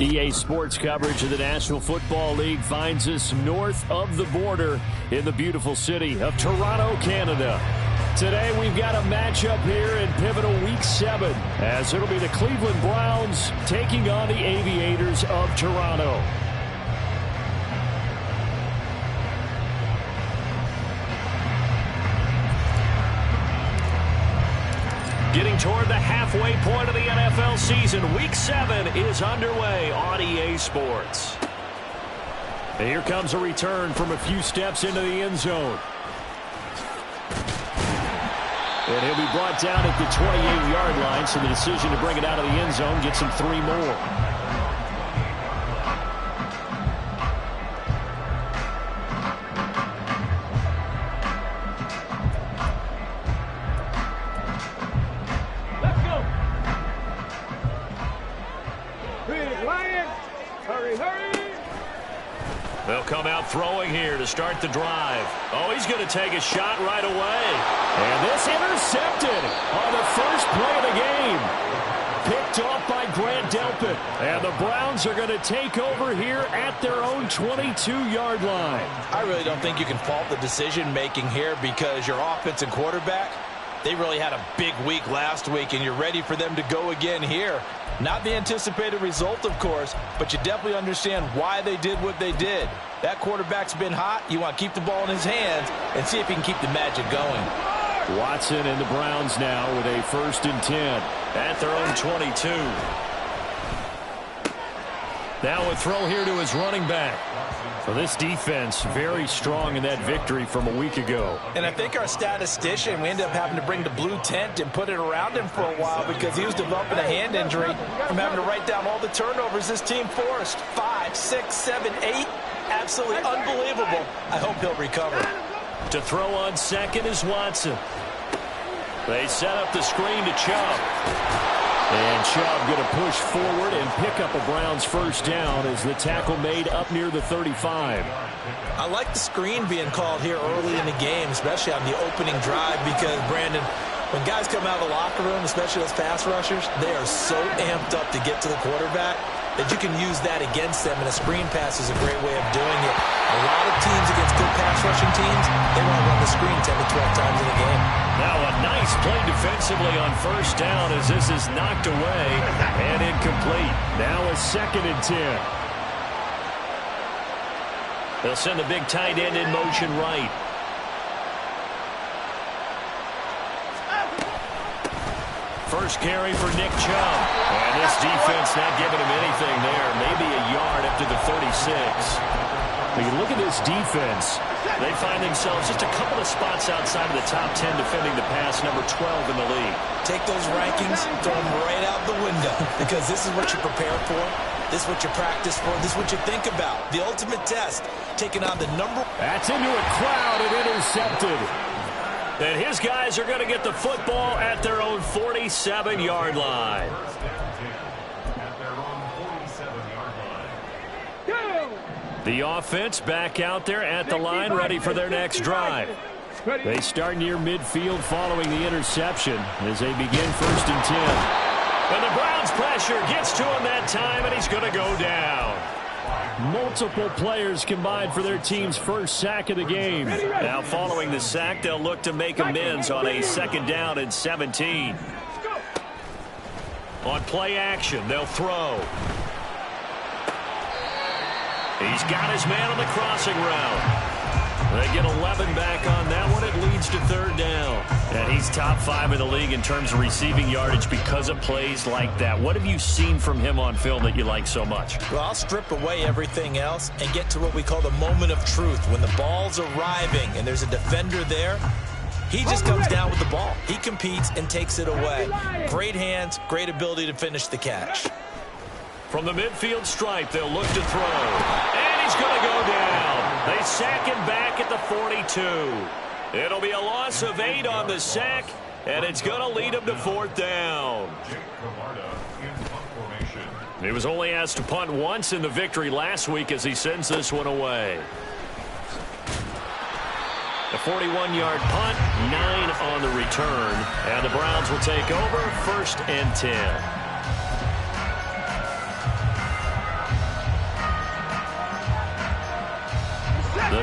EA Sports coverage of the National Football League finds us north of the border in the beautiful city of Toronto, Canada. Today we've got a matchup here in pivotal Week 7 as it'll be the Cleveland Browns taking on the Aviators of Toronto. Getting toward the halfway point of the NFL season, Week 7 is underway on EA Sports. And here comes a return from a few steps into the end zone. And he'll be brought down at the 28-yard line, so the decision to bring it out of the end zone gets him 3 more. They'll come out throwing here to start the drive. Oh, he's going to take a shot right away. And this intercepted on the first play of the game. Picked off by Grant Delpit. And the Browns are going to take over here at their own 22-yard line. I really don't think you can fault the decision-making here because your offense and quarterback, they really had a big week last week, and you're ready for them to go again here. Not the anticipated result, of course, but you definitely understand why they did what they did. That quarterback's been hot. You want to keep the ball in his hands and see if he can keep the magic going. Watson and the Browns now with a 1st and 10 at their own 22. Now a throw here to his running back. For this defense, very strong in that victory from a week ago. And I think our statistician, we ended up having to bring the blue tent and put it around him for a while because he was developing a hand injury from having to write down all the turnovers this team forced. 5, 6, 7, 8. Absolutely unbelievable. I hope he'll recover. To throw on second is Watson. They set up the screen to Chubb. And Chubb going to push forward and pick up a Browns 1st down as the tackle made up near the 35. I like the screen being called here early in the game, especially on the opening drive, because, Brandon, when guys come out of the locker room, especially those pass rushers, they are so amped up to get to the quarterback that you can use that against them, and a screen pass is a great way of doing it. A lot of teams against good pass rushing teams, they want to run the screen 10 to 12 times in a game. Now a nice play defensively on 1st down as this is knocked away and incomplete. Now a 2nd and 10. They'll send the big tight end in motion right. First carry for Nick Chubb. And this defense not giving him anything there. Maybe a yard up to the 36. When you look at this defense, they find themselves just a couple of spots outside of the top 10 defending the pass, number 12 in the league. Take those rankings, throw them right out the window, because this is what you prepare for. This is what you practice for. This is what you think about. The ultimate test, taking on the number. That's into a crowd and intercepted. And his guys are going to get the football at their own 47-yard line. The offense back out there at the line, ready for their next drive. They start near midfield following the interception as they begin 1st and 10. And the Browns pressure gets to him that time, and he's going to go down. Multiple players combined for their team's 1st sack of the game. Now following the sack, they'll look to make amends on a 2nd down and 17. On play action, they'll throw. He's got his man on the crossing route. They get 11 back on that one. It leads to 3rd down. And he's top 5 in the league in terms of receiving yardage because of plays like that. What have you seen from him on film that you like so much? Well, I'll strip away everything else and get to what we call the moment of truth. When the ball's arriving and there's a defender there, he just comes down with the ball. He competes and takes it away. Great hands, great ability to finish the catch. From the midfield stripe, they'll look to throw. And he's going to go down. They sack him back at the 42. It'll be a loss of 8 on the sack, and it's going to lead him to 4th down. He was only asked to punt once in the victory last week as he sends this one away. A 41-yard punt, 9 on the return, and the Browns will take over 1st and 10.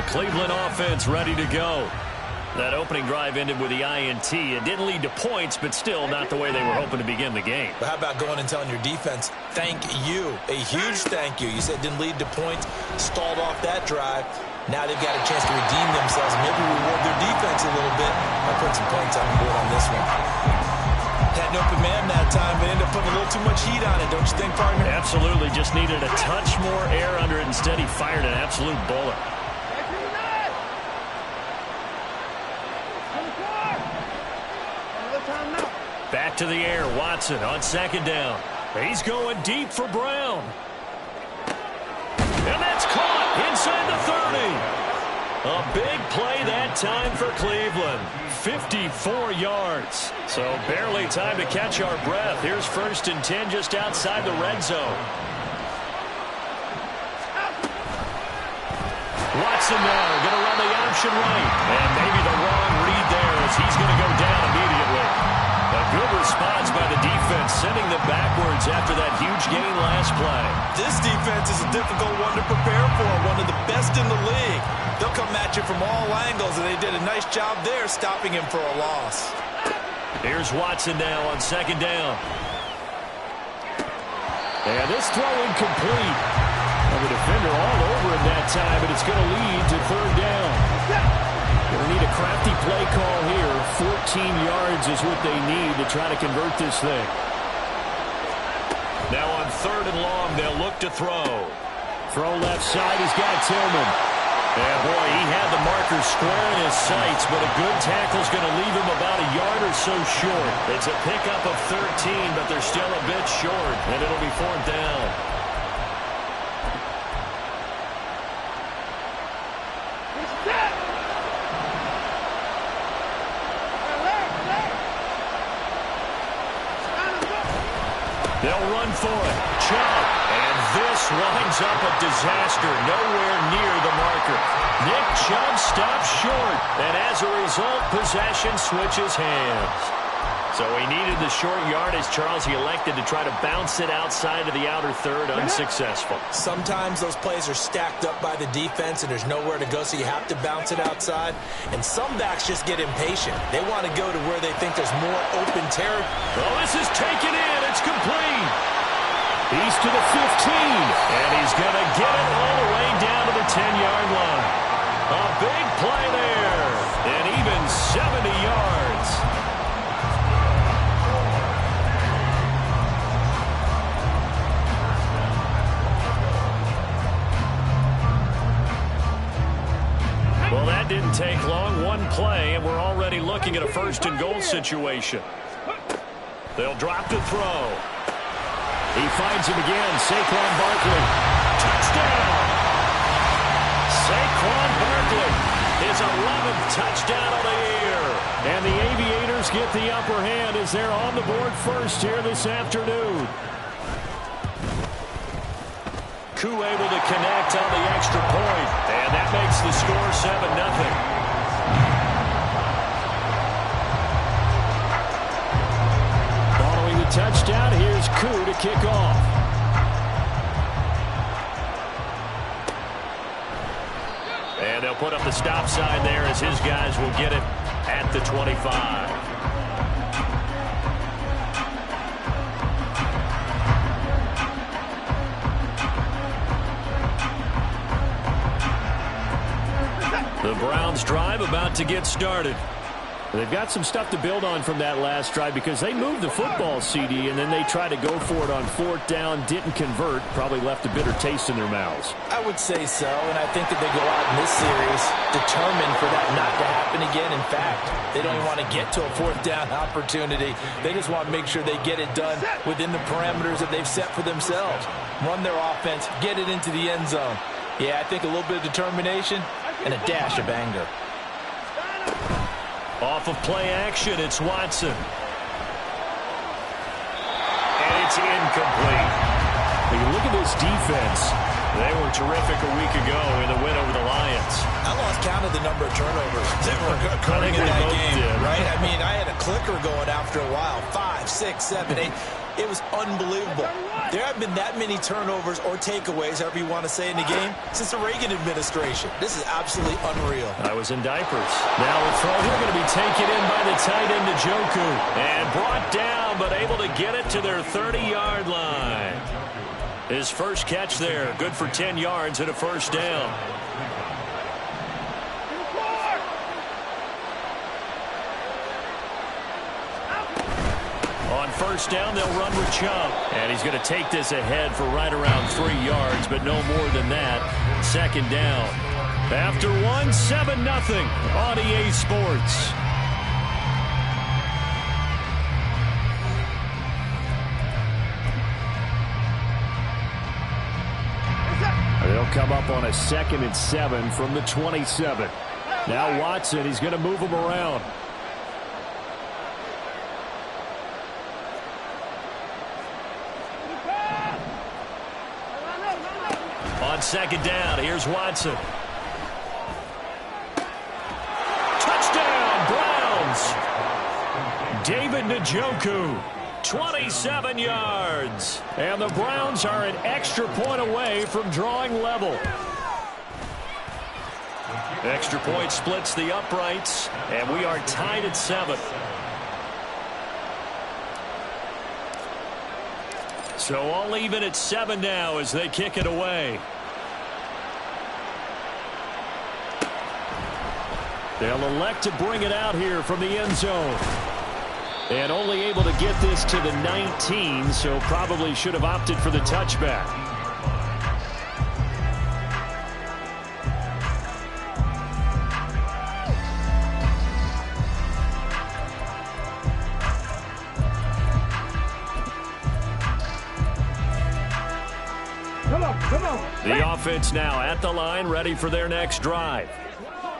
The Cleveland offense ready to go. That opening drive ended with the INT. It didn't lead to points, but still not the way they were hoping to begin the game. But how about going and telling your defense, thank you, a huge thank you. You said it didn't lead to points, stalled off that drive. Now they've got a chance to redeem themselves, maybe reward their defense a little bit by putting some points on the board on this one. Had an open man that time, but ended up putting a little too much heat on it, don't you think, partner? Absolutely. Just needed a touch more air under it. Instead, he fired an absolute bullet. Back to the air. Watson on second down. He's going deep for Brown. And that's caught inside the 30. A big play that time for Cleveland. 54 yards. So barely time to catch our breath. Here's 1st and 10 just outside the red zone. Watson now going to run the option right. And maybe the wrong read there as he's going to go down immediately. A good response by the defense, sending them backwards after that huge gain last play. This defense is a difficult one to prepare for, one of the best in the league. They'll come at you from all angles, and they did a nice job there stopping him for a loss. Here's Watson now on second down. And this throw incomplete. The defender all over him that time, but it's going to lead to 3rd down. Going to need a crafty play call here. 14 yards is what they need to try to convert this thing. Now on 3rd and long, they'll look to throw. Throw left side, he's got Tillman. And boy, he had the marker square in his sights, but a good tackle's going to leave him about a yard or so short. It's a pickup of 13, but they're still a bit short, and it'll be 4th down. They'll run for it. Chubb. And this winds up a disaster. Nowhere near the marker. Nick Chubb stops short. And as a result, possession switches hands. So he needed the short yardage, Charles. He elected to try to bounce it outside of the outer third, unsuccessful. Sometimes those plays are stacked up by the defense and there's nowhere to go, so you have to bounce it outside. And some backs just get impatient. They want to go to where they think there's more open territory. Well, this is taken in. It's complete. He's to the 15. And he's going to get it all the way down to the 10-yard line. A big play there. And even 70 yards. Well, that didn't take long. One play, and we're already looking at a 1st and goal situation. They'll drop to throw. He finds him again. Saquon Barkley. Touchdown! Saquon Barkley, his 11th touchdown of the year. And the Aviators get the upper hand as they're on the board first here this afternoon. Koo able to connect on the extra point, and that makes the score 7-0. Following the touchdown, here's Koo to kick off. And they'll put up the stop sign there as his guys will get it at the 25. The Browns drive about to get started. They've got some stuff to build on from that last drive because they moved the football, CD, and then they tried to go for it on 4th down, didn't convert, probably left a bitter taste in their mouths. I would say so, and I think that they go out in this series determined for that not to happen again. In fact, they don't even want to get to a 4th down opportunity. They just want to make sure they get it done within the parameters that they've set for themselves. Run their offense, get it into the end zone. Yeah, I think a little bit of determination and a dash of anger. Off of play action, it's Watson. And it's incomplete. When you look at this defense, they were terrific a week ago in the win over the Lions. I lost count of the number of turnovers that were occurring in that game, right? I mean, I had a clicker going after a while. 5, 6, 7, 8. It was unbelievable. There have been that many turnovers or takeaways, however you want to say, in the game since the Reagan administration. This is absolutely unreal. I was in diapers. Now a throw here going to be taken in by the tight end, Njoku. And brought down, but able to get it to their 30-yard line. His first catch there, good for 10 yards and a first down. On first down, they'll run with Chubb. And he's going to take this ahead for right around 3 yards, but no more than that. Second down. After one, 7-0 on EA Sports. They'll come up on a 2nd and 7 from the 27. Now Watson, he's going to move him around. On second down, here's Watson. Touchdown, Browns. David Njoku, 27 yards. And the Browns are an extra point away from drawing level. Extra point splits the uprights, and we are tied at 7. So all even at 7 now as they kick it away. They'll elect to bring it out here from the end zone. And only able to get this to the 19, so probably should have opted for the touchback. Come on. The offense now at the line, ready for their next drive.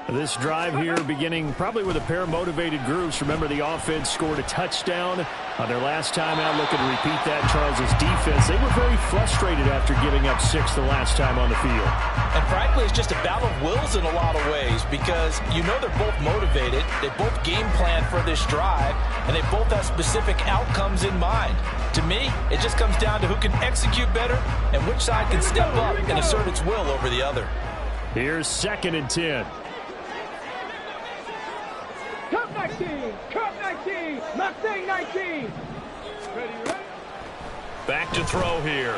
This drive here beginning probably with a pair of motivated groups. Remember, the offense scored a touchdown on their last time out. Looking to repeat that. Charles's defense, they were very frustrated after giving up 6 the last time on the field. And frankly, it's just a battle of wills in a lot of ways because you know they're both motivated. They both game plan for this drive, and they both have specific outcomes in mind. To me, it just comes down to who can execute better and which side can step up and assert its will over the other. Here's 2nd and 10. Cup 19, Mustang 19. Ready? Back to throw here.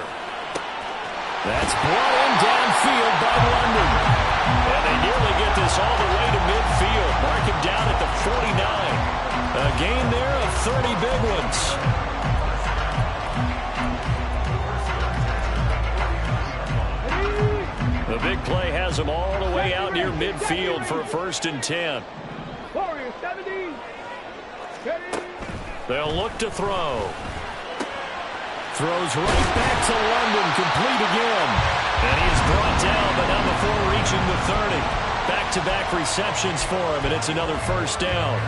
That's brought in downfield by London. And they nearly get this all the way to midfield. Mark him down at the 49. A gain there of 30 big ones. The big play has them all the way out near midfield for a 1st and 10. Warriors 70. They'll look to throw. Throws right back to London, complete again. And he is brought down, but not before reaching the 30. Back-to-back receptions for him, and it's another first down.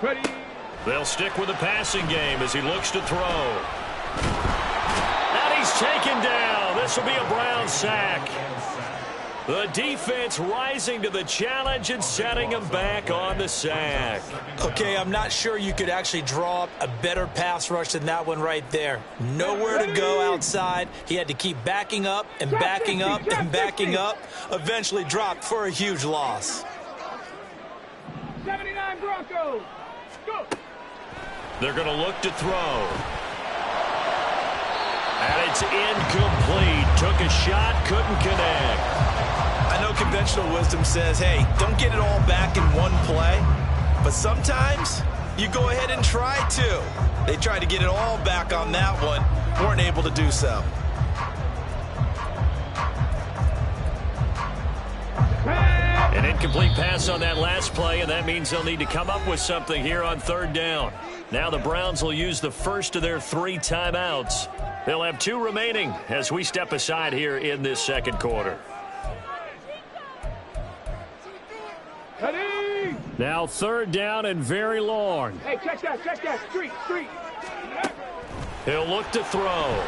Ready. They'll stick with the passing game as he looks to throw. And he's taken down. This will be a Brown sack. The defense rising to the challenge and setting him back on the sack. Okay, I'm not sure you could actually draw up a better pass rush than that one right there. Nowhere to go outside. He had to keep backing up and backing up and backing up. Eventually dropped for a huge loss. 79 Broncos. Go. They're going to look to throw. And it's incomplete. Took a shot, couldn't connect. I know conventional wisdom says, hey, don't get it all back in one play. But sometimes you go ahead and try to. They tried to get it all back on that one. Weren't able to do so. An incomplete pass on that last play, and that means they'll need to come up with something here on 3rd down. Now the Browns will use the first of their 3 timeouts. They'll have 2 remaining as we step aside here in this 2nd quarter. Ready. Now 3rd down and very long. Hey, check that. Street. He'll look to throw.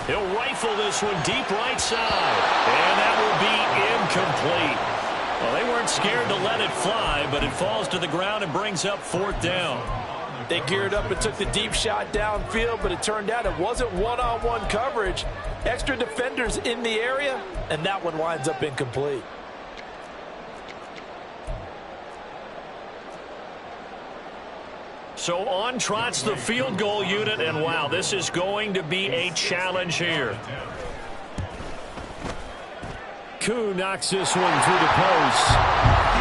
He'll rifle this one deep right side. And that will be incomplete. Well, they weren't scared to let it fly, but it falls to the ground and brings up 4th down. They geared up and took the deep shot downfield, but it turned out it wasn't one-on-one coverage. Extra defenders in the area, and that one winds up incomplete. So on trots the field goal unit, and wow, this is going to be a challenge here. Koo knocks this one through the post.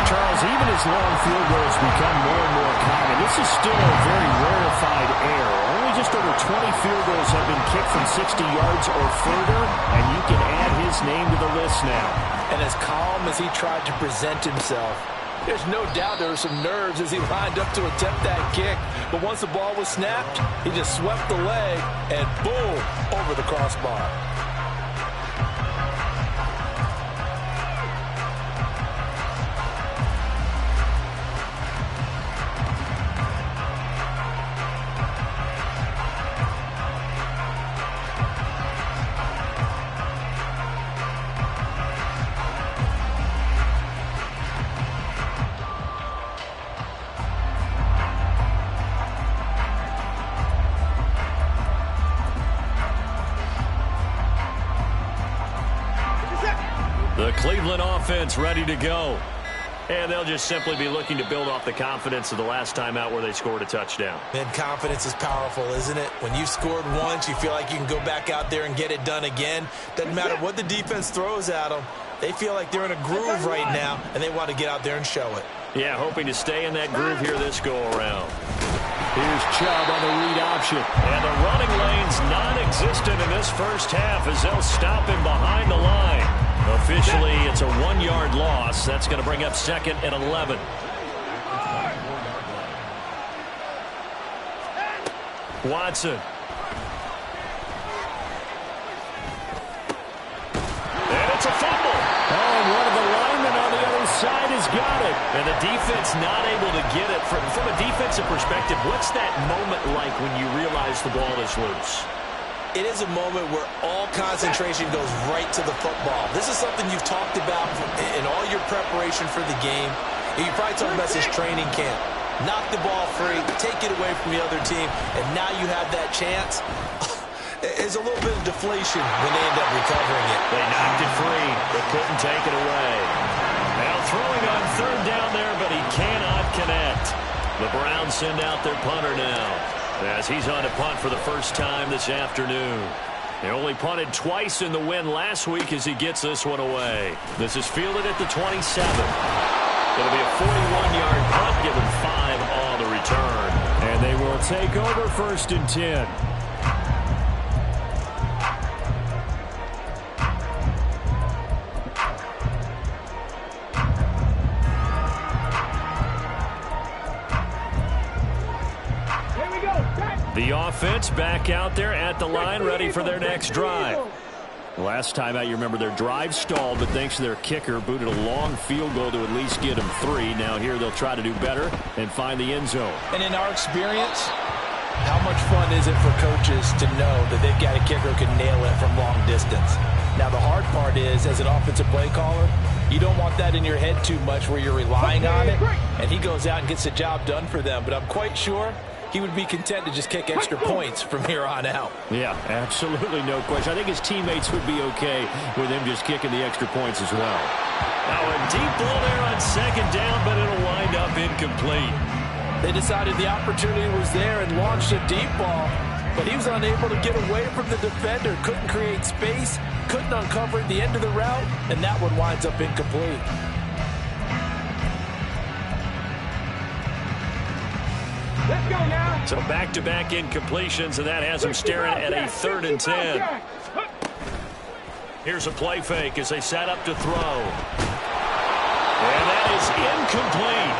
Charles, even as long field goals become more and more common, this is still a very rarefied error. Only just over 20 field goals have been kicked from 60 yards or further, and you can add his name to the list now. And as calm as he tried to present himself, there's no doubt there were some nerves as he lined up to attempt that kick. But once the ball was snapped, he just swept the leg and boom, over the crossbar. The Cleveland offense ready to go. And they'll just simply be looking to build off the confidence of the last time out where they scored a touchdown. And confidence is powerful, isn't it? When you've scored once, you feel like you can go back out there and get it done again. Doesn't matter what the defense throws at them. They feel like they're in a groove right now, and they want to get out there and show it. Yeah, hoping to stay in that groove here this go-around. Here's Chubb on the read option. And the running lane's non-existent in this first half as they'll stop him behind the line. Officially, it's a 1-yard loss. That's going to bring up 2nd and 11. Watson. And it's a fumble. Oh, and one of the linemen on the other side has got it. And the defense not able to get it. From a defensive perspective, what's that moment like when you realize the ball is loose? It is a moment where all concentration goes right to the football. This is something you've talked about in all your preparation for the game. You probably talked about this training camp. Knock the ball free, take it away from the other team, and now you have that chance. There's a little bit of deflation when they end up recovering it. They knocked it free, but couldn't take it away. Now throwing on 3rd down there, but he cannot connect. The Browns send out their punter now, as he's on to punt for the first time this afternoon. They only punted twice in the win last week as he gets this one away. This is fielded at the 27. It'll be a 41-yard punt, given 5 on the return. And they will take over 1st and 10. The offense back out there at the line, ready for their next drive. Last time out, you remember their drive stalled, but thanks to their kicker, booted a long field goal to at least get them 3. Now here they'll try to do better and find the end zone. And in our experience, how much fun is it for coaches to know that they've got a kicker who can nail it from long distance? Now the hard part is, as an offensive play caller, you don't want that in your head too much where you're relying on it, and he goes out and gets the job done for them. But I'm quite sure he would be content to just kick extra points from here on out. Yeah, absolutely no question. I think his teammates would be okay with him just kicking the extra points as well. Now a deep ball there on 2nd down, but it'll wind up incomplete. They decided the opportunity was there and launched a deep ball, but he was unable to get away from the defender, couldn't create space, couldn't uncover at the end of the route, and that one winds up incomplete. Let's go now. So back-to-back incompletions, and that has him staring at a 3rd and 10. Here's a play fake as they set up to throw. And that is incomplete.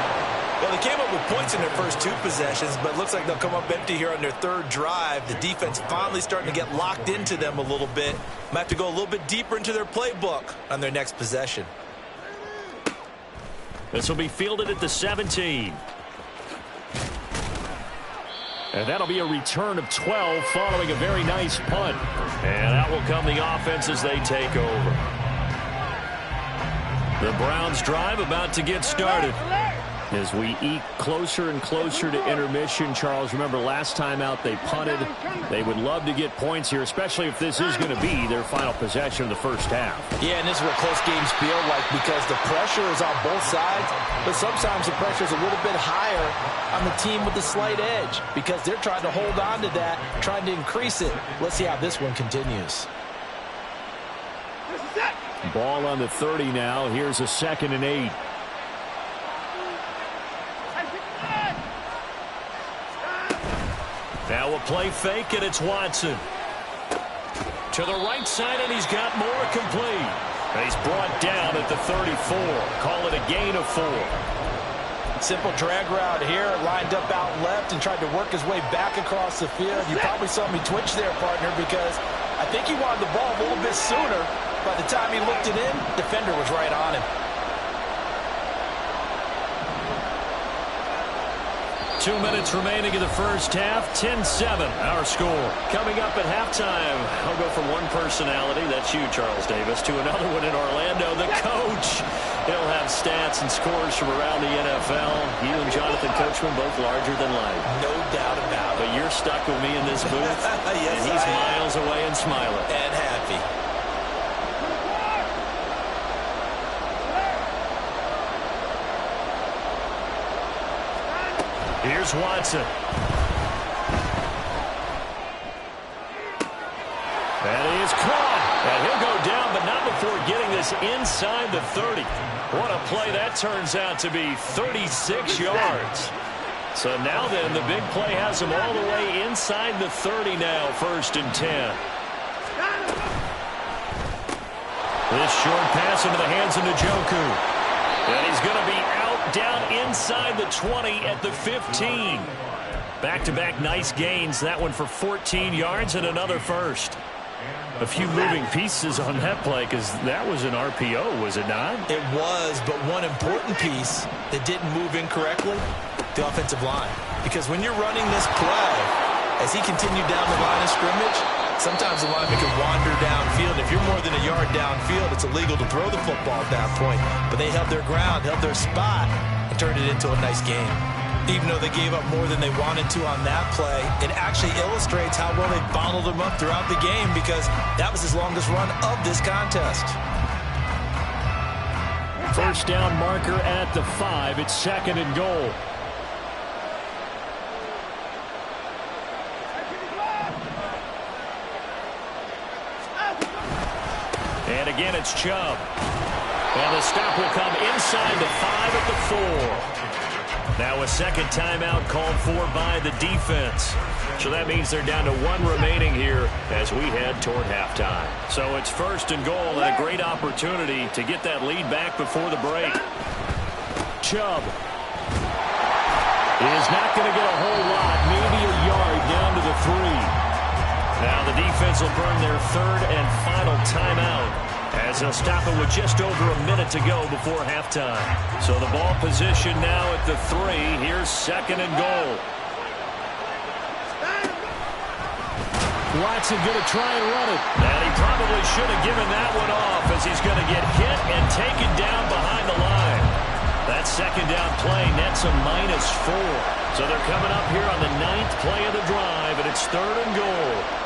Well, they came up with points in their first 2 possessions, but it looks like they'll come up empty here on their 3rd drive. The defense finally starting to get locked into them a little bit. Might have to go a little bit deeper into their playbook on their next possession. This will be fielded at the 17. And that'll be a return of 12 following a very nice punt. And out will come the offense as they take over. The Browns drive about to get started. As we eke closer and closer to intermission, Charles, remember last time out they punted. They would love to get points here, especially if this is going to be their final possession of the first half. Yeah, and this is what close games feel like because the pressure is on both sides, but sometimes the pressure is a little bit higher on the team with the slight edge because they're trying to hold on to that, trying to increase it. Let's see how this one continues. Ball on the 30 now. Here's a 2nd and 8. Now a play fake, and it's Watson. To the right side, and he's got more complete. He's brought down at the 34. Call it a gain of 4. Simple drag route here, lined up out left and tried to work his way back across the field. You probably saw me twitch there, partner, because I think he wanted the ball a little bit sooner. By the time he looked it in, defender was right on him. 2 minutes remaining in the first half. 10-7, our score. Coming up at halftime, I'll go from one personality, that's you, Charles Davis, to another one in Orlando, the coach. He'll have stats and scores from around the NFL. You and Jonathan Coachman both larger than life. No doubt about it. But you're stuck with me in this booth, yes, and he's miles away and smiling. And happy. Here's Watson. That is caught. And he'll go down, but not before getting this inside the 30. What a play that turns out to be. 36 yards. So now then, the big play has him all the way inside the 30 now, 1st and 10. This short pass into the hands of Njoku. And he's going to be out down inside the 20 at the 15. Back-to-back nice gains. That one for 14 yards and another first. A few moving pieces on that play because that was an RPO, was it not? It was, but one important piece that didn't move incorrectly, the offensive line. Because when you're running this play, as he continued down the line of scrimmage, sometimes the lineman can wander downfield. If you're more than a yard downfield, it's illegal to throw the football at that point. But they held their ground, held their spot, and turned it into a nice game. Even though they gave up more than they wanted to on that play, it actually illustrates how well they bottled them up throughout the game because that was his longest run of this contest. First down marker at the 5. It's 2nd and goal. And again, it's Chubb. And the stop will come inside the 5 at the 4. Now a second timeout called for by the defense. So that means they're down to 1 remaining here as we head toward halftime. So it's 1st and goal and a great opportunity to get that lead back before the break. Chubb is not going to get a whole lot, maybe a yard down to the 3. Now the defense will burn their 3rd and final timeout as they'll stop it with just over a minute to go before halftime. So the ball position now at the 3. Here's 2nd and goal. Watson going to try and run it. And he probably should have given that one off as he's going to get hit and taken down behind the line. That 2nd down play nets a -4. So they're coming up here on the 9th play of the drive, and it's 3rd and goal.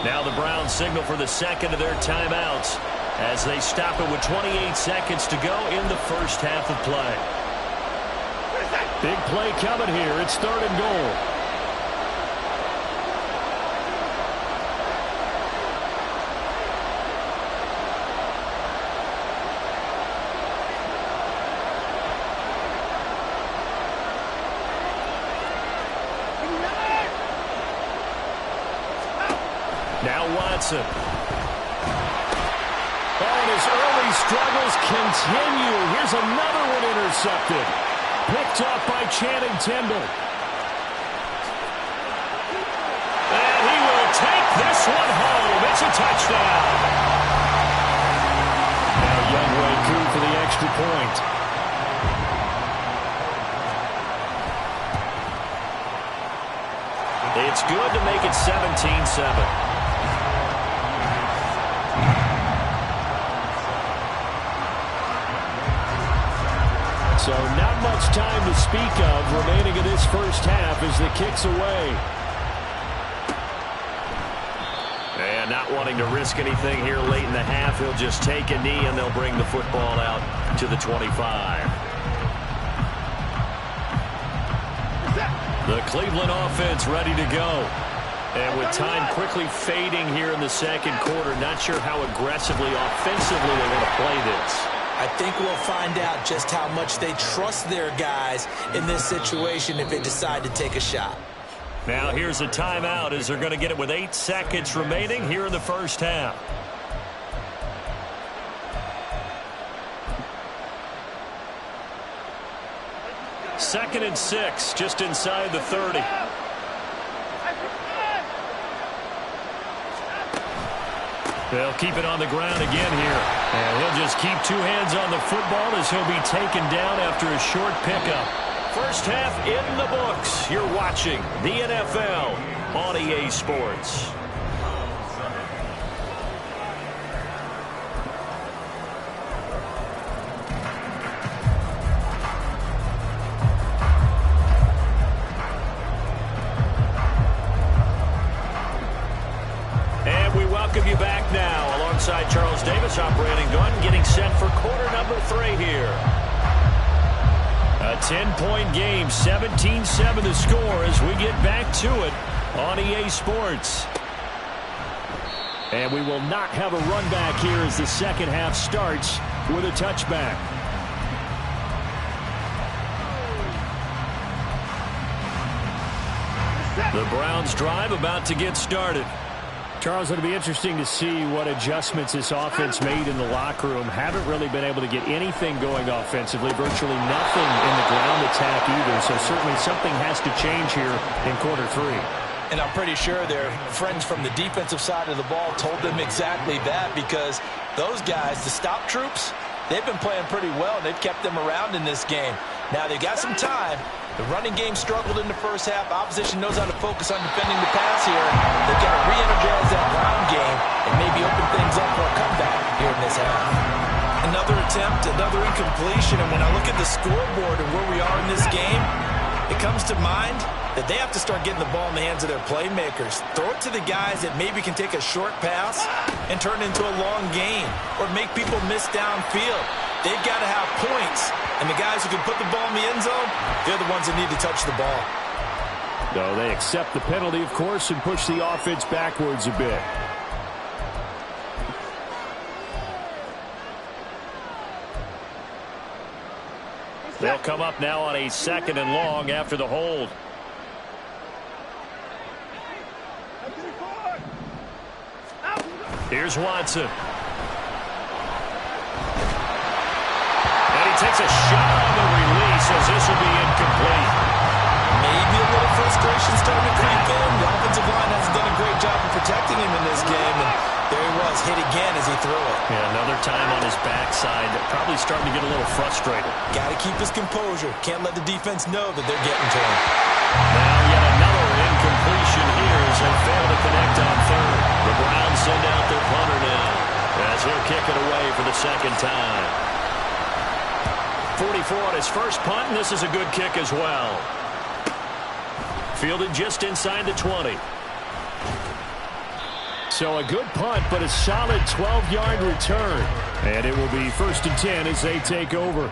Now the Browns signal for the 2nd of their timeouts as they stop it with 28 seconds to go in the first half of play. Big play coming here. It's 3rd and goal. Now Watson. Oh, and his early struggles continue. Here's another one intercepted. Picked off by Channing Tindall. extra point. It's good to make it 17-7. So not much time to speak of remaining in this first half as the kick's away. And not wanting to risk anything here late in the half, he'll just take a knee and they'll bring the football out to the 25. The Cleveland offense ready to go. And with time quickly fading here in the second quarter, not sure how aggressively, offensively they want to play this. I think we'll find out just how much they trust their guys in this situation if they decide to take a shot. Now here's a timeout as they're going to get it with 8 seconds remaining here in the first half. Second and 6, just inside the 30. They'll keep it on the ground again here. And he'll just keep 2 hands on the football as he'll be taken down after a short pickup. First half in the books. You're watching the NFL on EA Sports. Welcome you back now alongside Charles Davis, operating gun, getting set for quarter number 3 here. A 10-point game, 17-7 the score as we get back to it on EA Sports. And we will not have a run back here as the second half starts with a touchback. The Browns drive about to get started. Charles, it'll be interesting to see what adjustments this offense made in the locker room. Haven't really been able to get anything going offensively, virtually nothing in the ground attack either. So certainly something has to change here in quarter 3. And I'm pretty sure their friends from the defensive side of the ball told them exactly that, because those guys, the stop troops, they've been playing pretty well, and they've kept them around in this game. Now they've got some time. The running game struggled in the first half. Opposition knows how to focus on defending the pass here. They've got to re-energize that ground game and maybe open things up for a comeback here in this half. Another attempt, another incompletion, and when I look at the scoreboard and where we are in this game, it comes to mind that they have to start getting the ball in the hands of their playmakers. Throw it to the guys that maybe can take a short pass and turn it into a long gain or make people miss downfield. They've got to have points, and the guys who can put the ball in the end zone, they're the ones that need to touch the ball. No, they accept the penalty, of course, and push the offense backwards a bit. They'll come up now on a 2nd and long after the hold. Here's Watson. And he takes a shot on the release as this will be incomplete. Maybe a little frustration starting to creep in. The offensive line hasn't done a great job of protecting him in this game. And there he was, hit again as he threw it. Yeah, another time on his backside. Probably starting to get a little frustrated. Got to keep his composure. Can't let the defense know that they're getting to him. Now yet another incompletion here as they fail to connect on 3rd. The Browns send out their punter now as he'll kick it away for the 2nd time. 44 on his first punt, and this is a good kick as well. Fielded just inside the 20. So a good punt, but a solid 12-yard return. And it will be 1st and 10 as they take over.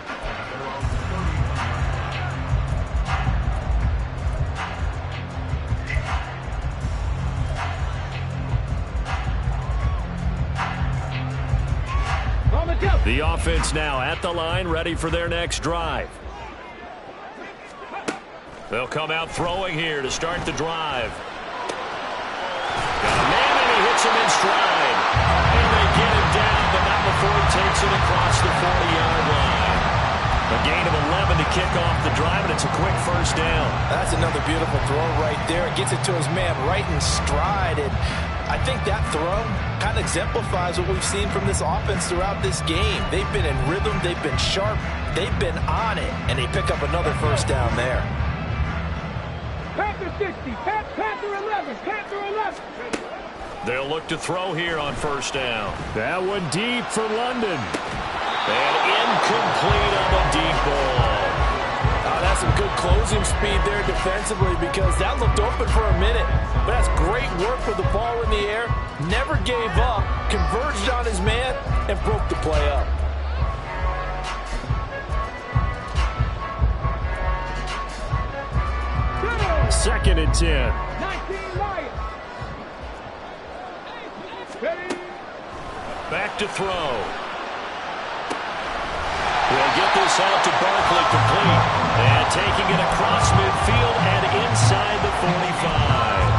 The offense now at the line, ready for their next drive. They'll come out throwing here to start the drive. Got a man, and he hits him in stride. And they get him down, but not before he takes it across the 40-yard line. A gain of 11 to kick off the drive, and it's a quick first down. That's another beautiful throw right there. It gets it to his man right in stride. And I think that throw kind of exemplifies what we've seen from this offense throughout this game. They've been in rhythm, they've been sharp, they've been on it, and they pick up another first down there. Panther 60, Panther 11, Panther 11. They'll look to throw here on first down. That one deep for London. And incomplete on the deep ball. That's some good closing speed there defensively, because that looked open for a minute. But that's great work with the ball in the air. Never gave up, converged on his man, and broke the play up. Second and 10. 19 Lions. Back to throw. We'll get this out to Barkley, complete. And taking it across midfield and inside the 45.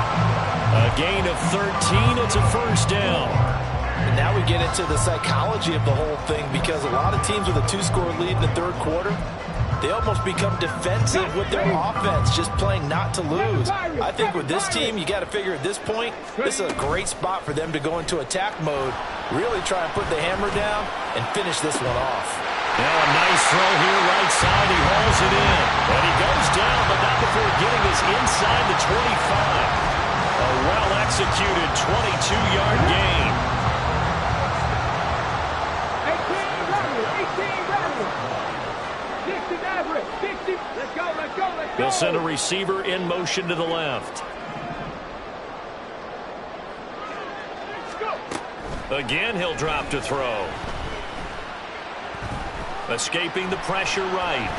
A gain of 13. It's a first down. And now we get into the psychology of the whole thing, because a lot of teams with a 2-score lead in the third quarter, they almost become defensive with their offense, just playing not to lose. I think with this team, you got to figure at this point, this is a great spot for them to go into attack mode, really try and put the hammer down and finish this one off. Now a nice throw here right side. He hauls it in. And he goes down, but not before getting this inside the 25. A well-executed 22-yard gain. 60, let's go, let's go, let's go. They'll send a receiver in motion to the left. Again, he'll drop to throw. Escaping the pressure right.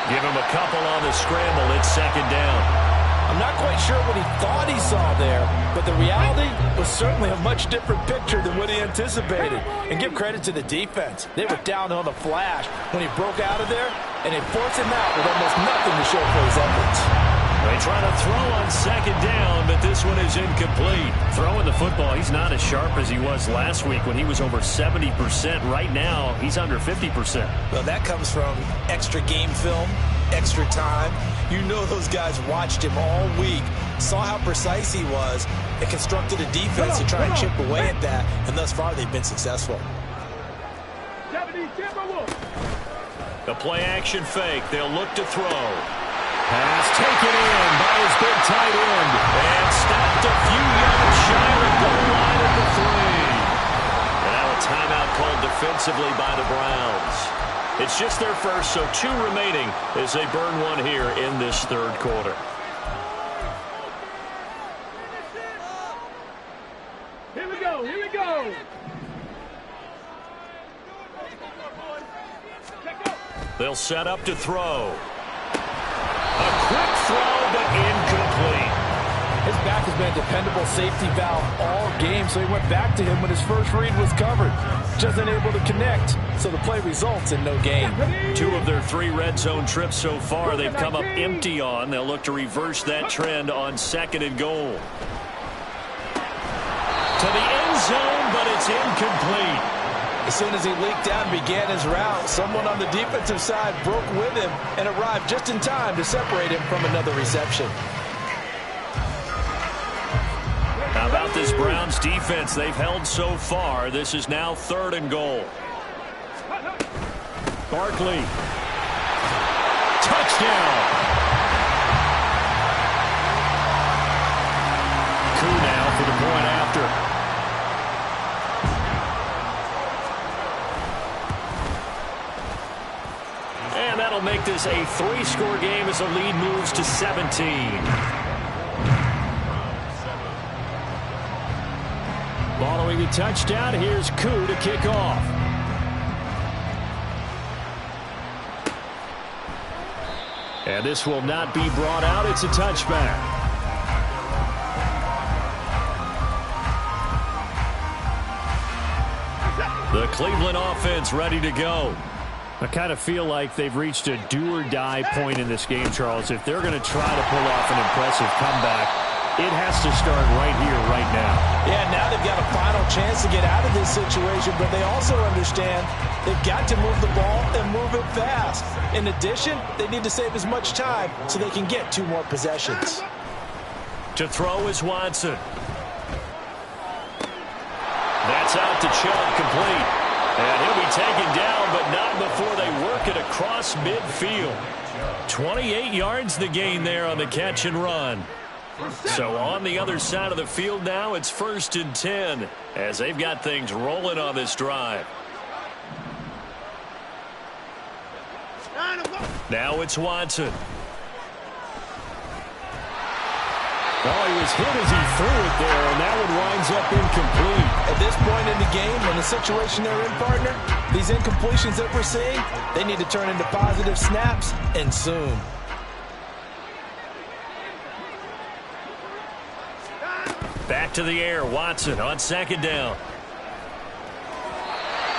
Give him a couple on the scramble. It's second down. I'm not quite sure what he thought he saw there, but the reality was certainly a much different picture than what he anticipated. And give credit to the defense. They were down on the flash when he broke out of there, and they forced him out with almost nothing to show for his efforts. They try to throw on second down, but this one is incomplete. Throwing the football, he's not as sharp as he was last week when he was over 70%. Right now, he's under 50%. Well, that comes from extra game film, extra time. You know those guys watched him all week, saw how precise he was, and constructed a defense to try and chip away at that, and thus far they've been successful. The play-action fake. They'll look to throw. Pass taken in by his big tight end. And stopped a few yards shy of the goal line at the 3. And now a timeout called defensively by the Browns. It's just their first, so 2 remaining as they burn one here in this third quarter. Here we go, here we go. They'll set up to throw. A quick throw, but incomplete. His back has been a dependable safety valve all game, so he went back to him when his first read was covered. Just unable to connect, so the play results in no gain. 2 of their 3 red zone trips so far they've come up empty on. They'll look to reverse that trend on second and goal. To the end zone, but it's incomplete. As soon as he leaked out and began his route, someone on the defensive side broke with him and arrived just in time to separate him from another reception. How about this Browns defense they've held so far? This is now third and goal. Barkley. Touchdown. Coup now for the point after. And that'll make this a 3-score game as the lead moves to 17. Following the touchdown, here's Coup to kick off. And this will not be brought out. It's a touchback. The Cleveland offense ready to go. I kind of feel like they've reached a do-or-die point in this game, Charles. If they're going to try to pull off an impressive comeback, it has to start right here, right now. Yeah, now they've got a final chance to get out of this situation, but they also understand they've got to move the ball and move it fast. In addition, they need to save as much time so they can get 2 more possessions. To throw is Watson. That's out to Chubb, complete. And he'll be taken down, but not before they work it across midfield. 28 yards the gain there on the catch and run. So on the other side of the field now, it's 1st and 10 as they've got things rolling on this drive. Now it's Watson. Well, he was hit as he threw it there, and that one winds up incomplete. At this point in the game, in the situation they're in, partner, these incompletions that we're seeing, they need to turn into positive snaps, and soon. Back to the air, Watson on 2nd down.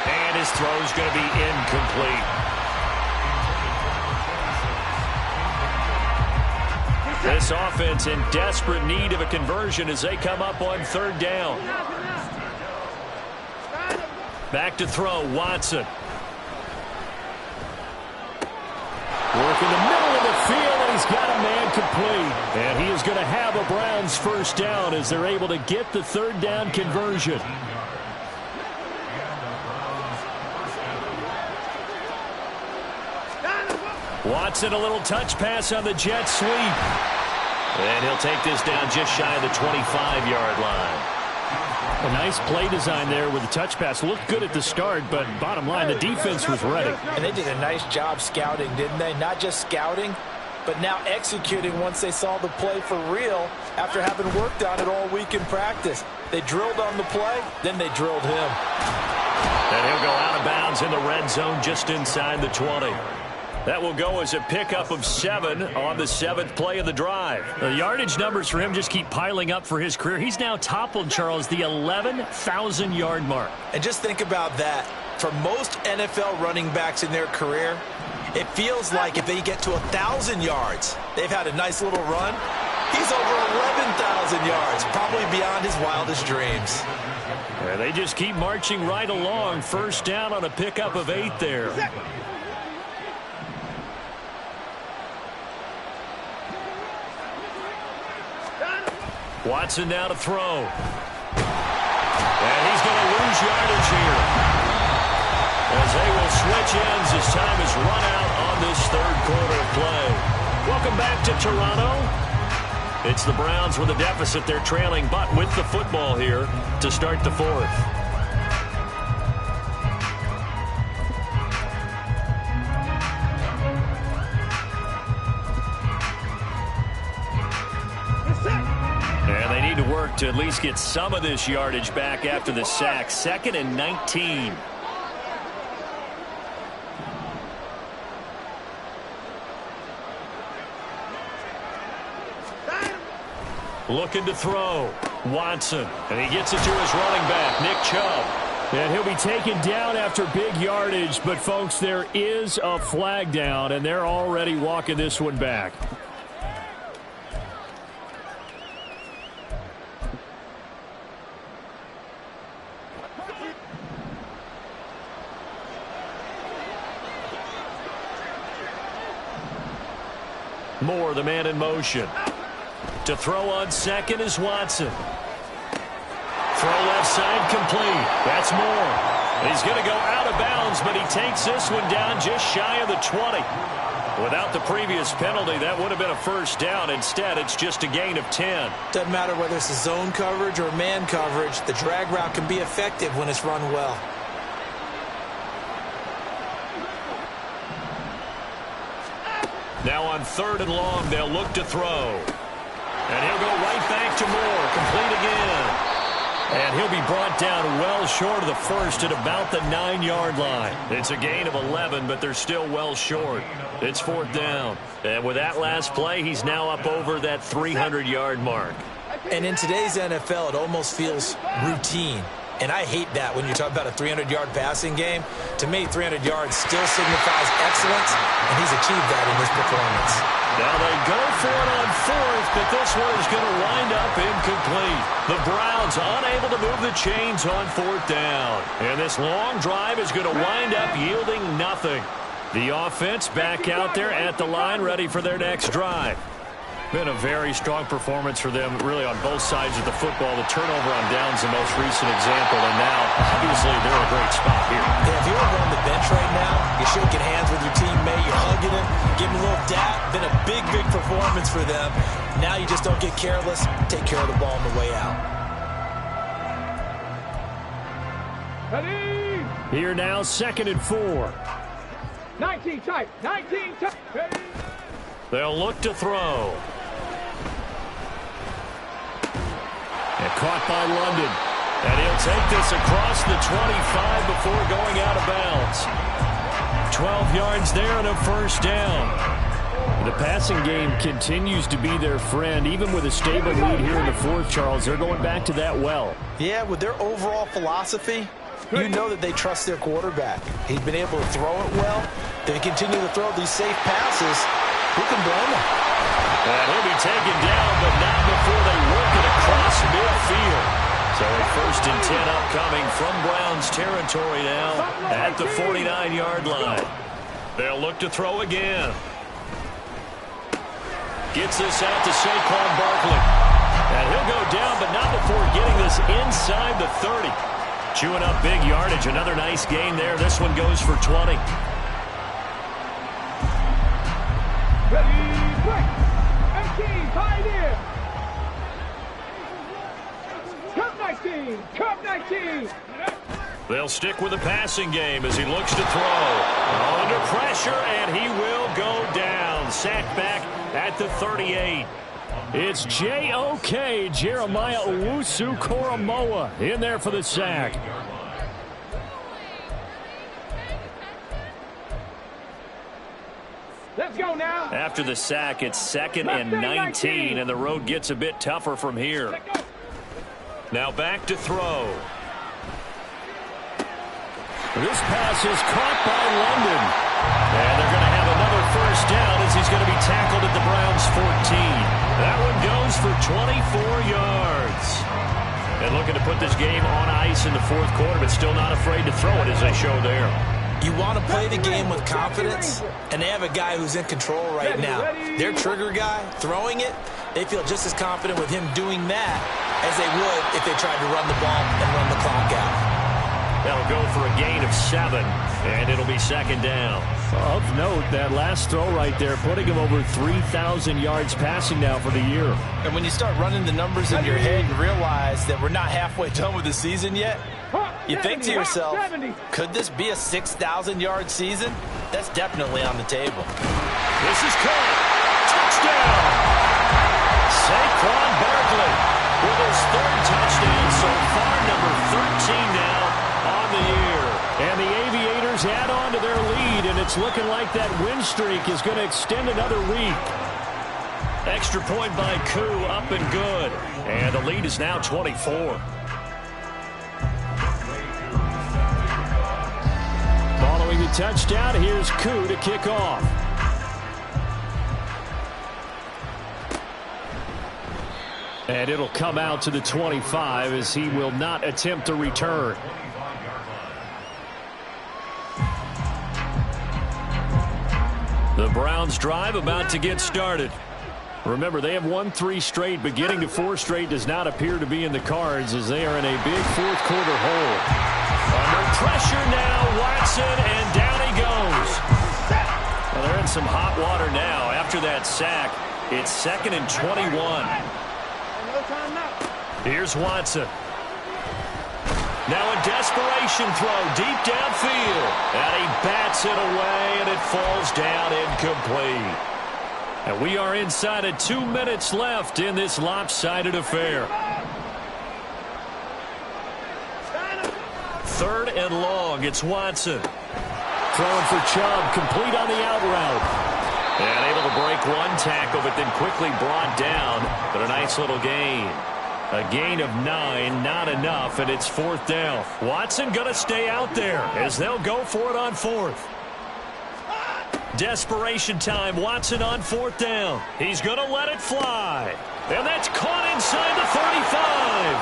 And his throw's going to be incomplete. This offense in desperate need of a conversion as they come up on 3rd down. Back to throw, Watson. Work in the middle of the field, and he's got a man complete. And he is going to have a Browns 1st down as they're able to get the 3rd down conversion. Watson, a little touch pass on the jet sweep. And he'll take this down just shy of the 25-yard line. A nice play design there with the touch pass. Looked good at the start, but bottom line, the defense was ready. And they did a nice job scouting, didn't they? Not just scouting, but now executing once they saw the play for real after having worked on it all week in practice. They drilled on the play, then they drilled him. And he'll go out of bounds in the red zone just inside the 20. That will go as a pickup of 7 on the 7th play of the drive. The yardage numbers for him just keep piling up for his career. He's now toppled, Charles, the 11,000-yard mark. And just think about that. For most NFL running backs in their career, it feels like if they get to 1,000 yards, they've had a nice little run. He's over 11,000 yards, probably beyond his wildest dreams. Yeah, they just keep marching right along. 1st down on a pickup of 8 there. Watson now to throw. And he's going to lose yardage here. As they will switch ends as time is run out on this 3rd quarter play. Welcome back to Toronto. It's the Browns with a deficit. They're trailing, but with the football here to start the 4th. And they need to work to at least get some of this yardage back after the sack. 2nd and 19. Looking to throw. Watson. And he gets it to his running back, Nick Chubb. And he'll be taken down after big yardage. But, folks, there is a flag down, and they're already walking this one back. Moore, the man in motion. To throw on 2nd is Watson. Throw left side complete. That's Moore. He's going to go out of bounds, but he takes this one down just shy of the 20. Without the previous penalty, that would have been a 1st down. Instead, it's just a gain of 10. Doesn't matter whether it's a zone coverage or man coverage. The drag route can be effective when it's run well. Now on 3rd and long, they'll look to throw. And he'll go right back to Moore. Complete again. And he'll be brought down well short of the 1st at about the 9-yard line. It's a gain of 11, but they're still well short. It's 4th down. And with that last play, he's now up over that 300-yard mark. And in today's NFL, it almost feels routine. And I hate that when you talk about a 300-yard passing game. To me, 300 yards still signifies excellence, and he's achieved that in this performance. Now they go for it on 4th, but this one is going to wind up incomplete. The Browns unable to move the chains on 4th down. And this long drive is going to wind up yielding nothing. The offense back out there at the line, ready for their next drive. Been a very strong performance for them, really, on both sides of the football. The turnover on downs, the most recent example, and now, obviously, they're in a great spot here. Yeah, if you're over on the bench right now, you're shaking hands with your teammate, you're hugging him, giving him a little dap. Been a big, big performance for them. Now you just don't get careless. Take care of the ball on the way out. Ready? Here now, 2nd and 4. 19 tight. 19 tight. Ready? They'll look to throw. And caught by London. And he'll take this across the 25 before going out of bounds. 12 yards there and a first down. The passing game continues to be their friend. Even with a stable lead here in the fourth, Charles, they're going back to that well. Yeah, with their overall philosophy, you know that they trust their quarterback. He's been able to throw it well. They continue to throw these safe passes. Who can blame him? And he'll be taken down, but not before they work it across midfield. So a 1st and 10 upcoming from Browns territory now at the 49-yard line. They'll look to throw again. Gets this out to Saquon Barkley. And he'll go down, but not before getting this inside the 30. Chewing up big yardage. Another nice gain there. This one goes for 20. Ready? Break. 18 tight end. Cup 19. Cup 19. They'll stick with the passing game as he looks to throw. Under pressure, and he will go down. Sacked back at the 38. It's J.O.K. Jeremiah Owusu-Koramoah in there for the sack. Let's go now. After the sack, it's 2nd and 19, and the road gets a bit tougher from here. Now back to throw. This pass is caught by London. And they're going to have another first down as he's going to be tackled at the Browns' 14. That one goes for 24 yards. And looking to put this game on ice in the fourth quarter, but still not afraid to throw it as they show there. You want to play the game with confidence, and they have a guy who's in control right now. Their trigger guy, throwing it, they feel just as confident with him doing that as they would if they tried to run the ball and run the clock out. That'll go for a gain of 7, and it'll be 2nd down. Of note, that last throw right there, putting him over 3,000 yards passing now for the year. And when you start running the numbers in your head, you realize that we're not halfway done with the season yet. You think to yourself, could this be a 6,000-yard season? That's definitely on the table. This is caught. Touchdown! Saquon Barkley with his 3rd touchdown so far, number 13 now on the year. And the Aviators add on to their lead, and it's looking like that win streak is going to extend another week. Extra point by Koo, up and good. And the lead is now 24. Following the touchdown, here's Koo to kick off. And it'll come out to the 25 as he will not attempt to return. The Browns drive about to get started. Remember, they have won 3 straight, but getting to 4 straight does not appear to be in the cards as they are in a big fourth quarter hole. Under pressure now, Watson, and down he goes. Well, they're in some hot water now. After that sack, it's 2nd and 21. Here's Watson. Now a desperation throw deep downfield. And he bats it away, and it falls down incomplete. And we are inside of 2 minutes left in this lopsided affair. 3rd and long. It's Watson. Throwing for Chubb, complete on the out route. And able to break one tackle, but then quickly brought down. But a nice little gain. A gain of 9, not enough, and it's 4th down. Watson going to stay out there as they'll go for it on 4th. Desperation time. Watson on 4th down. He's going to let it fly. And that's caught inside the 35.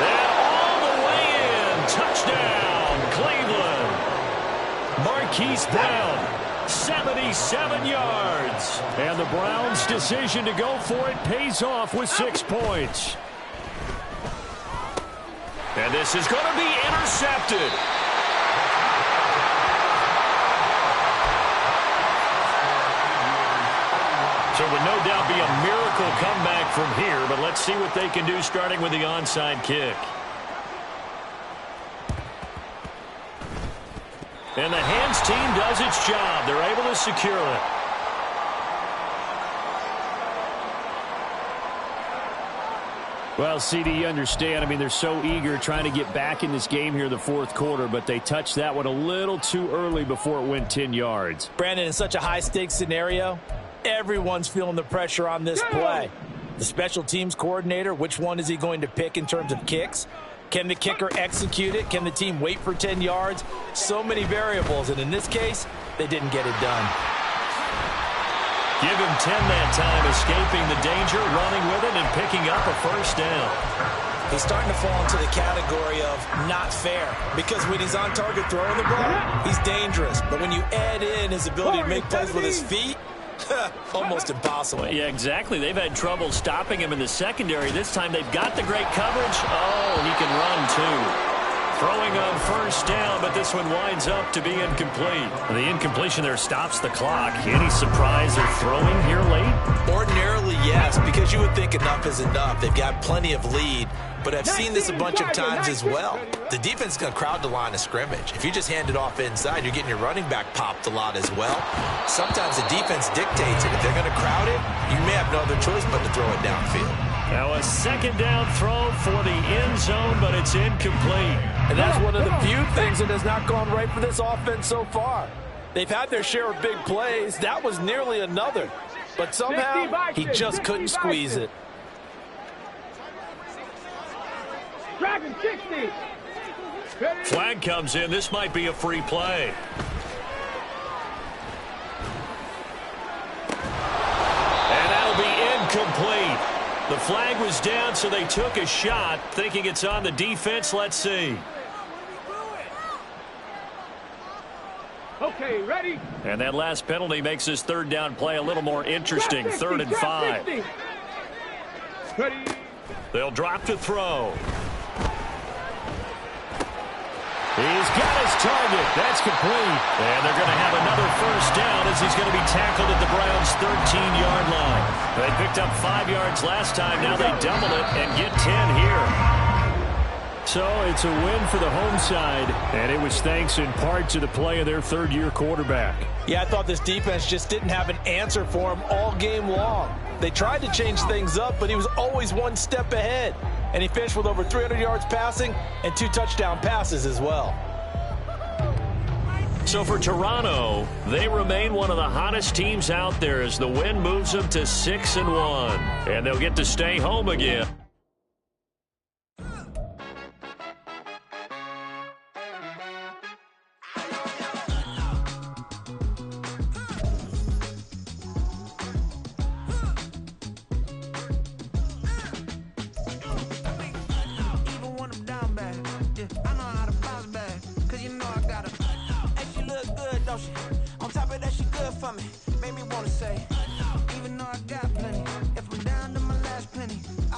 And all the way in. Touchdown, Cleveland. Marquise Brown 77 yards. And the Browns' decision to go for it pays off with 6 points. And this is going to be intercepted. So it would no doubt be a miracle comeback from here, but let's see what they can do starting with the onside kick. And the hands team does its job. They're able to secure it. Well, CD, you understand. I mean, they're so eager trying to get back in this game here in the fourth quarter, but they touched that one a little too early before it went 10 yards. Brandon, in such a high-stakes scenario, everyone's feeling the pressure on this play. The special teams coordinator, which one is he going to pick in terms of kicks? Can the kicker execute it? Can the team wait for 10 yards? So many variables, and in this case, they didn't get it done. Give him 10 that time, escaping the danger, running with it, and picking up a first down. He's starting to fall into the category of not fair, because when he's on target throwing the ball, he's dangerous. But when you add in his ability to make plays with his feet, almost impossible. Yeah, exactly. They've had trouble stopping him in the secondary. This time they've got the great coverage. Oh, he can run too. Throwing on first down, but this one winds up to be incomplete. The incompletion there stops the clock. Any surprise they're throwing here late? Ordinarily, yes, because you would think enough is enough. They've got plenty of lead, but I've seen this a bunch of times as well. The defense is going to crowd the line of scrimmage. If you just hand it off inside, you're getting your running back popped a lot as well. Sometimes the defense dictates it. If they're going to crowd it, you may have no other choice but to throw it downfield. Now a second down throw for the end zone, but it's incomplete. And that's one of the few things that has not gone right for this offense so far. They've had their share of big plays. That was nearly another. But somehow, he just couldn't squeeze it. Dragon 60. Flag comes in. This might be a free play. And that'll be incomplete. The flag was down, so they took a shot, thinking it's on the defense. Let's see. Okay, ready? And that last penalty makes this third down play a little more interesting. 3rd and 5. Ready? They'll drop to throw. He's got his target. That's complete. And they're going to have another first down as he's going to be tackled at the Browns' 13-yard line. They picked up 5 yards last time. Now they double it and get 10 here. So it's a win for the home side, and it was thanks in part to the play of their third-year quarterback. Yeah, I thought this defense just didn't have an answer for him all game long. They tried to change things up, but he was always one step ahead. And he finished with over 300 yards passing and 2 touchdown passes as well. So for Toronto, they remain one of the hottest teams out there as the win moves them to 6-1. And they'll get to stay home again. On top of that, she good for me.